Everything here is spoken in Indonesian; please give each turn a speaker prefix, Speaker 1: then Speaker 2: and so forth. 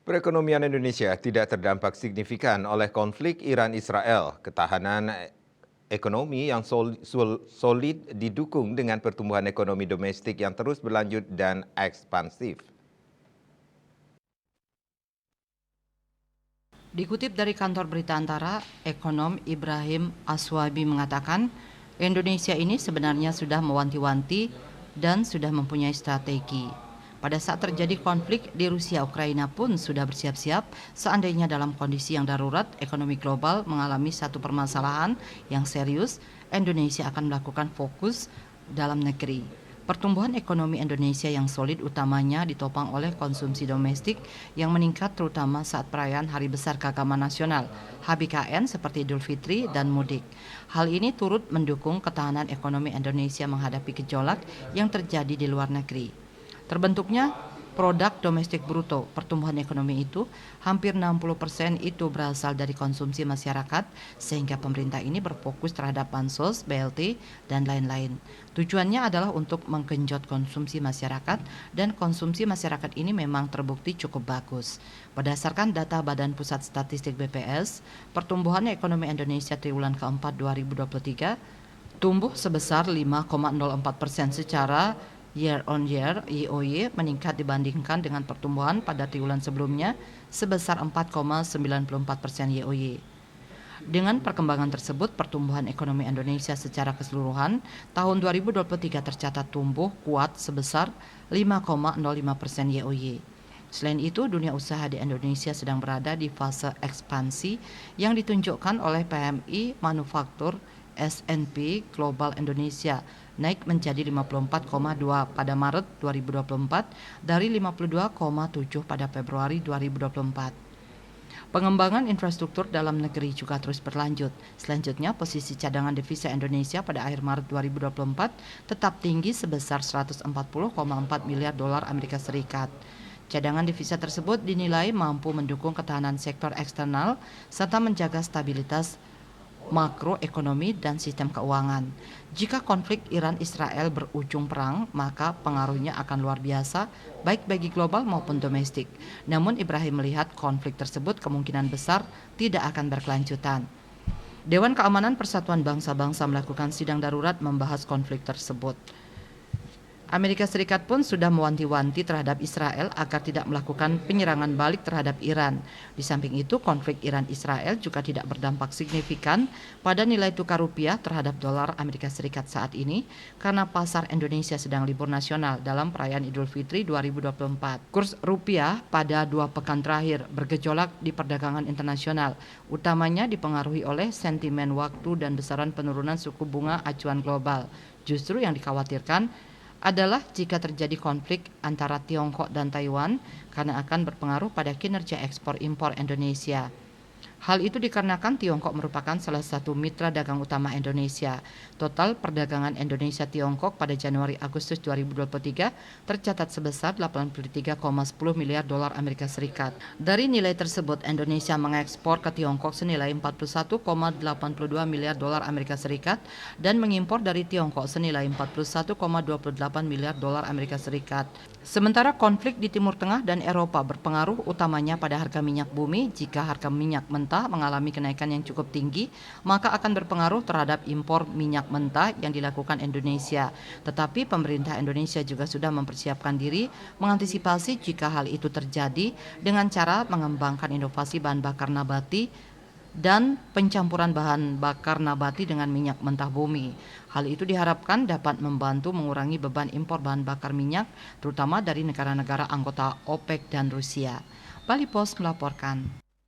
Speaker 1: Perekonomian Indonesia tidak terdampak signifikan oleh konflik Iran-Israel. Ketahanan ekonomi yang solid didukung dengan pertumbuhan ekonomi domestik yang terus berlanjut dan ekspansif.
Speaker 2: Dikutip dari kantor berita antara, ekonom Ibrahim Aswabi mengatakan, Indonesia ini sebenarnya sudah mewanti-wanti dan sudah mempunyai strategi. Pada saat terjadi konflik di Rusia-Ukraina pun sudah bersiap-siap seandainya dalam kondisi yang darurat ekonomi global mengalami satu permasalahan yang serius, Indonesia akan melakukan fokus dalam negeri. Pertumbuhan ekonomi Indonesia yang solid utamanya ditopang oleh konsumsi domestik yang meningkat terutama saat perayaan Hari Besar Keagamaan Nasional (HBKN) seperti Idul Fitri dan mudik. Hal ini turut mendukung ketahanan ekonomi Indonesia menghadapi gejolak yang terjadi di luar negeri. Terbentuknya produk domestik bruto, pertumbuhan ekonomi itu hampir 60% itu berasal dari konsumsi masyarakat, sehingga pemerintah ini berfokus terhadap bansos, BLT, dan lain-lain. Tujuannya adalah untuk menggenjot konsumsi masyarakat, dan konsumsi masyarakat ini memang terbukti cukup bagus. Berdasarkan data Badan Pusat Statistik BPS, pertumbuhan ekonomi Indonesia triwulan keempat 2023 tumbuh sebesar 5,04% secara year on year (YoY) meningkat dibandingkan dengan pertumbuhan pada triwulan sebelumnya sebesar 4,94% YoY. Dengan perkembangan tersebut, pertumbuhan ekonomi Indonesia secara keseluruhan tahun 2023 tercatat tumbuh kuat sebesar 5,05% YoY. Selain itu, dunia usaha di Indonesia sedang berada di fase ekspansi yang ditunjukkan oleh PMI Manufaktur S&P Global Indonesia naik menjadi 54,2 pada Maret 2024 dari 52,7 pada Februari 2024. Pengembangan infrastruktur dalam negeri juga terus berlanjut. Selanjutnya, posisi cadangan devisa Indonesia pada akhir Maret 2024 tetap tinggi sebesar 140,4 miliar dolar Amerika Serikat. Cadangan devisa tersebut dinilai mampu mendukung ketahanan sektor eksternal serta menjaga stabilitas makroekonomi dan sistem keuangan. Jika konflik Iran-Israel berujung perang, maka pengaruhnya akan luar biasa, baik bagi global maupun domestik. Namun Ibrahim melihat konflik tersebut kemungkinan besar tidak akan berkelanjutan. Dewan Keamanan Persatuan Bangsa-Bangsa melakukan sidang darurat membahas konflik tersebut. Amerika Serikat pun sudah mewanti-wanti terhadap Israel agar tidak melakukan penyerangan balik terhadap Iran. Di samping itu, konflik Iran-Israel juga tidak berdampak signifikan pada nilai tukar rupiah terhadap dolar Amerika Serikat saat ini karena pasar Indonesia sedang libur nasional dalam perayaan Idul Fitri 2024. Kurs rupiah pada 2 pekan terakhir bergejolak di perdagangan internasional, utamanya dipengaruhi oleh sentimen waktu dan besaran penurunan suku bunga acuan global. Justru yang dikhawatirkan adalah jika terjadi konflik antara Tiongkok dan Taiwan karena akan berpengaruh pada kinerja ekspor impor Indonesia. Hal itu dikarenakan Tiongkok merupakan salah satu mitra dagang utama Indonesia. Total perdagangan Indonesia-Tiongkok pada Januari-Agustus 2023 tercatat sebesar 83,10 miliar dolar Amerika Serikat. Dari nilai tersebut, Indonesia mengekspor ke Tiongkok senilai 41,82 miliar dolar Amerika Serikat dan mengimpor dari Tiongkok senilai 41,28 miliar dolar Amerika Serikat. Sementara konflik di Timur Tengah dan Eropa berpengaruh utamanya pada harga minyak bumi. Jika harga minyak mentah mengalami kenaikan yang cukup tinggi, maka akan berpengaruh terhadap impor minyak mentah yang dilakukan Indonesia. Tetapi pemerintah Indonesia juga sudah mempersiapkan diri mengantisipasi jika hal itu terjadi dengan cara mengembangkan inovasi bahan bakar nabati dan pencampuran bahan bakar nabati dengan minyak mentah bumi. Hal itu diharapkan dapat membantu mengurangi beban impor bahan bakar minyak, terutama dari negara-negara anggota OPEC dan Rusia. Bali Post melaporkan.